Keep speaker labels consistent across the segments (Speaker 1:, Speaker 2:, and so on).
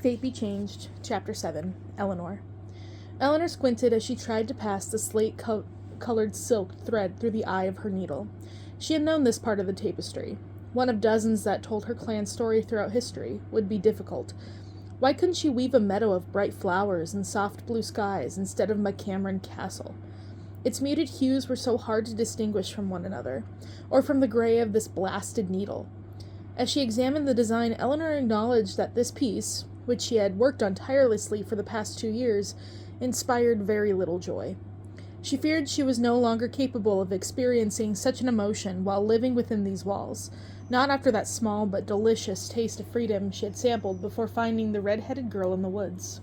Speaker 1: Fate Be Changed, Chapter 7, Elinor. Elinor squinted as she tried to pass the slate-colored silk thread through the eye of her needle. She had known this part of the tapestry. One of dozens that told her clan's story throughout history would be difficult. Why couldn't she weave a meadow of bright flowers and soft blue skies instead of McCameron Castle? Its muted hues were so hard to distinguish from one another, or from the gray of this blasted needle. As she examined the design, Elinor acknowledged that this piece, which she had worked on tirelessly for the past 2 years, inspired very little joy. She feared she was no longer capable of experiencing such an emotion while living within these walls, not after that small but delicious taste of freedom she had sampled before finding the red-headed girl in the woods.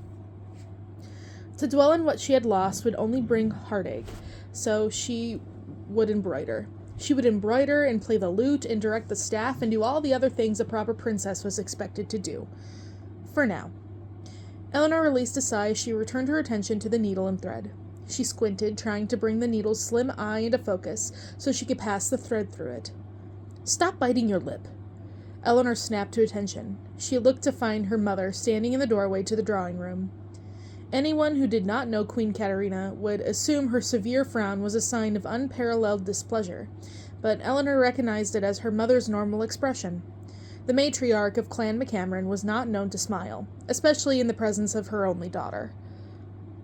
Speaker 1: To dwell on what she had lost would only bring heartache, so she would embroider. She would embroider and play the lute and direct the staff and do all the other things a proper princess was expected to do. For now. Elinor released a sigh as she returned her attention to the needle and thread. She squinted, trying to bring the needle's slim eye into focus so she could pass the thread through it. "Stop biting your lip." Elinor snapped to attention. She looked to find her mother standing in the doorway to the drawing room. Anyone who did not know Queen Katerina would assume her severe frown was a sign of unparalleled displeasure, but Elinor recognized it as her mother's normal expression. The matriarch of Clan McCameron was not known to smile, especially in the presence of her only daughter.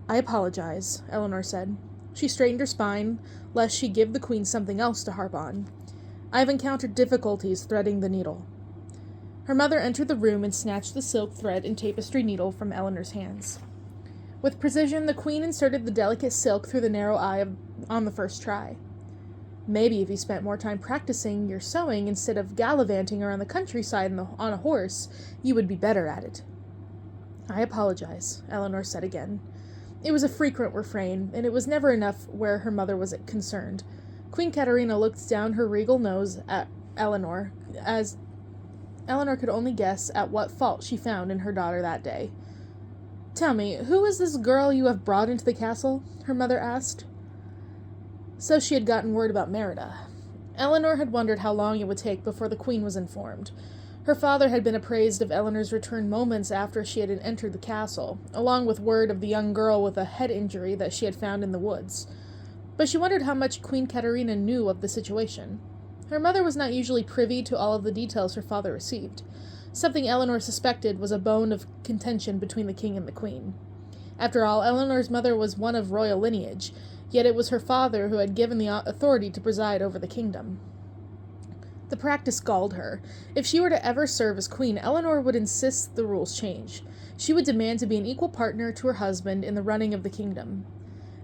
Speaker 1: "I apologize," Elinor said. She straightened her spine, lest she give the queen something else to harp on. "I have encountered difficulties threading the needle." Her mother entered the room and snatched the silk thread and tapestry needle from Elinor's hands. With precision, the queen inserted the delicate silk through the narrow eye on the first try. "Maybe if you spent more time practicing your sewing instead of gallivanting around the countryside on a horse, you would be better at it." "I apologize," Elinor said again. It was a frequent refrain, and it was never enough where her mother was concerned. Queen Katerina looked down her regal nose at Elinor, as Elinor could only guess at what fault she found in her daughter that day. "Tell me, who is this girl you have brought into the castle?" her mother asked. So she had gotten word about Merida. Elinor had wondered how long it would take before the queen was informed. Her father had been apprised of Elinor's return moments after she had entered the castle, along with word of the young girl with a head injury that she had found in the woods. But she wondered how much Queen Katerina knew of the situation. Her mother was not usually privy to all of the details her father received. Something Elinor suspected was a bone of contention between the king and the queen. After all, Elinor's mother was one of royal lineage, yet it was her father who had given the authority to preside over the kingdom. The practice galled her. If she were to ever serve as queen, Elinor would insist the rules change. She would demand to be an equal partner to her husband in the running of the kingdom.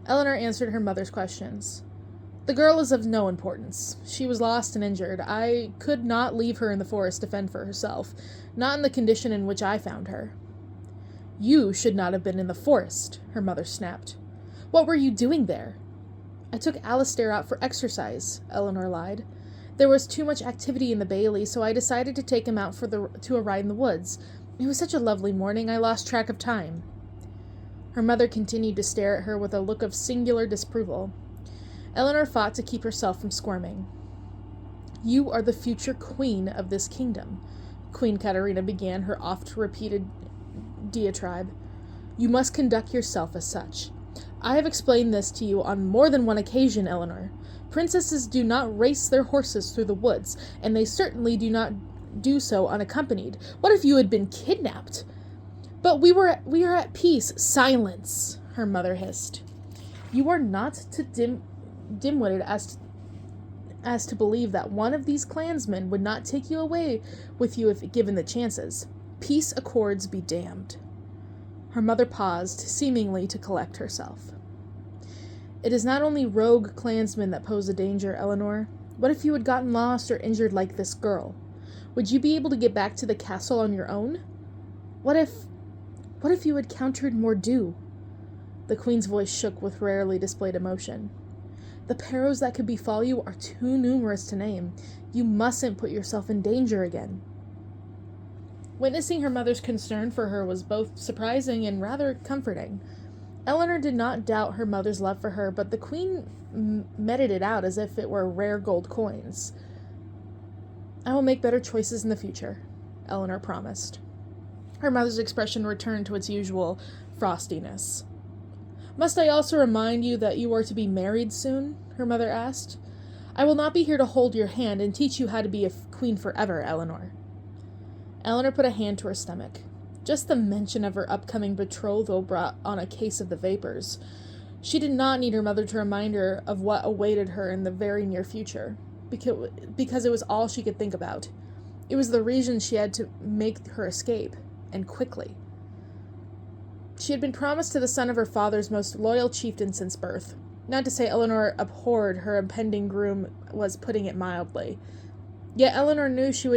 Speaker 1: Elinor answered her mother's questions. "The girl is of no importance. She was lost and injured. I could not leave her in the forest to fend for herself, not in the condition in which I found her." "You should not have been in the forest," her mother snapped. "What were you doing there?" "I took Alistair out for exercise," Elinor lied. "There was too much activity in the bailey, so I decided to take him out to a ride in the woods. It was such a lovely morning, I lost track of time." Her mother continued to stare at her with a look of singular disapproval. Elinor fought to keep herself from squirming. "You are the future queen of this kingdom," Queen Katerina began her oft-repeated diatribe. "You must conduct yourself as such. I have explained this to you on more than one occasion, Elinor. Princesses do not race their horses through the woods, and they certainly do not do so unaccompanied. What if you had been kidnapped?" "But we are at peace." "Silence," her mother hissed. "You are not to dim-witted as to believe that one of these clansmen would not take you away with you if given the chances. Peace accords be damned." Her mother paused, seemingly to collect herself. "It is not only rogue clansmen that pose a danger, Elinor. What if you had gotten lost or injured like this girl? Would you be able to get back to the castle on your own? What if you had countered Mor'du?" The queen's voice shook with rarely displayed emotion. "The perils that could befall you are too numerous to name. You mustn't put yourself in danger again." Witnessing her mother's concern for her was both surprising and rather comforting. Elinor did not doubt her mother's love for her, but the queen meted it out as if it were rare gold coins. "I will make better choices in the future," Elinor promised. Her mother's expression returned to its usual frostiness. "Must I also remind you that you are to be married soon?" her mother asked. "I will not be here to hold your hand and teach you how to be a queen forever, Elinor." Elinor put a hand to her stomach. Just the mention of her upcoming betrothal brought on a case of the vapors. She did not need her mother to remind her of what awaited her in the very near future, because it was all she could think about. It was the reason she had to make her escape, and quickly. She had been promised to the son of her father's most loyal chieftain since birth. Not to say Elinor abhorred her impending groom was putting it mildly. Yet Elinor knew she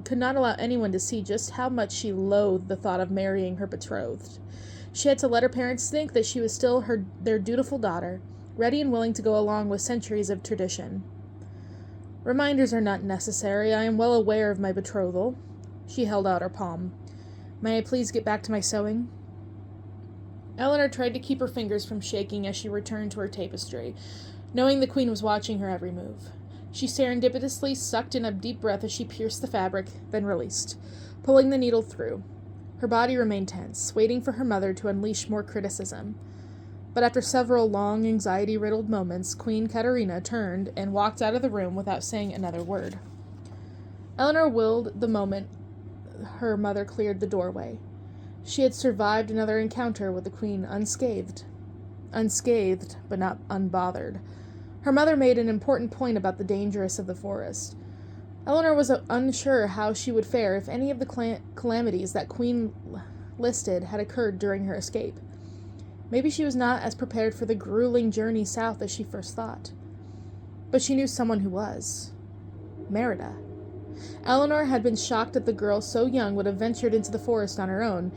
Speaker 1: could not allow anyone to see just how much she loathed the thought of marrying her betrothed. She had to let her parents think that she was still their dutiful daughter, ready and willing to go along with centuries of tradition. "Reminders are not necessary. I am well aware of my betrothal." She held out her palm. "May I please get back to my sewing?" Elinor tried to keep her fingers from shaking as she returned to her tapestry, knowing the queen was watching her every move. She serendipitously sucked in a deep breath as she pierced the fabric, then released, pulling the needle through. Her body remained tense, waiting for her mother to unleash more criticism. But after several long, anxiety-riddled moments, Queen Katerina turned and walked out of the room without saying another word. Elinor willed the moment her mother cleared the doorway. She had survived another encounter with the queen unscathed. Unscathed, but not unbothered. Her mother made an important point about the dangers of the forest. Elinor was unsure how she would fare if any of the calamities that Queen listed had occurred during her escape. Maybe she was not as prepared for the grueling journey south as she first thought. But she knew someone who was. Merida. Elinor had been shocked that the girl so young would have ventured into the forest on her own,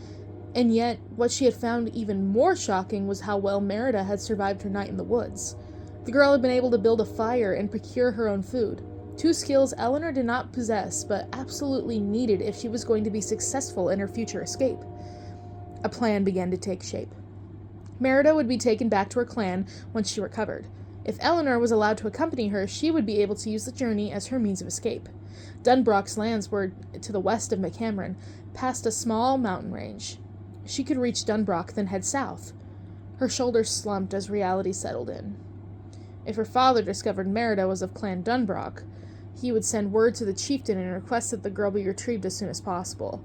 Speaker 1: and yet what she had found even more shocking was how well Merida had survived her night in the woods. The girl had been able to build a fire and procure her own food. Two skills Elinor did not possess, but absolutely needed if she was going to be successful in her future escape. A plan began to take shape. Merida would be taken back to her clan once she recovered. If Elinor was allowed to accompany her, she would be able to use the journey as her means of escape. Dunbrock's lands were to the west of McCameron, past a small mountain range. She could reach Dunbrock, then head south. Her shoulders slumped as reality settled in. If her father discovered Merida was of Clan Dunbrock, he would send word to the chieftain and request that the girl be retrieved as soon as possible.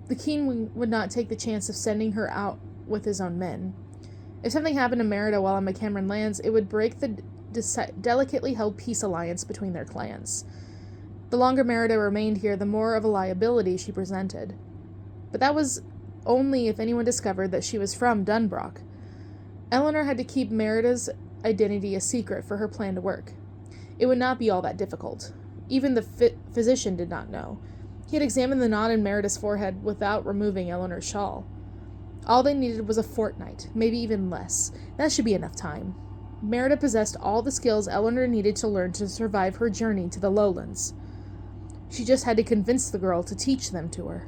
Speaker 1: The king would not take the chance of sending her out with his own men. If something happened to Merida while on McCameron lands, it would break the delicately held peace alliance between their clans. The longer Merida remained here, the more of a liability she presented. But that was only if anyone discovered that she was from Dunbrock. Elinor had to keep Merida's identity a secret for her plan to work. It would not be all that difficult. Even the physician did not know. He had examined the knot in Merida's forehead without removing Elinor's shawl. All they needed was a fortnight, maybe even less. That should be enough time. Merida possessed all the skills Elinor needed to learn to survive her journey to the lowlands. She just had to convince the girl to teach them to her.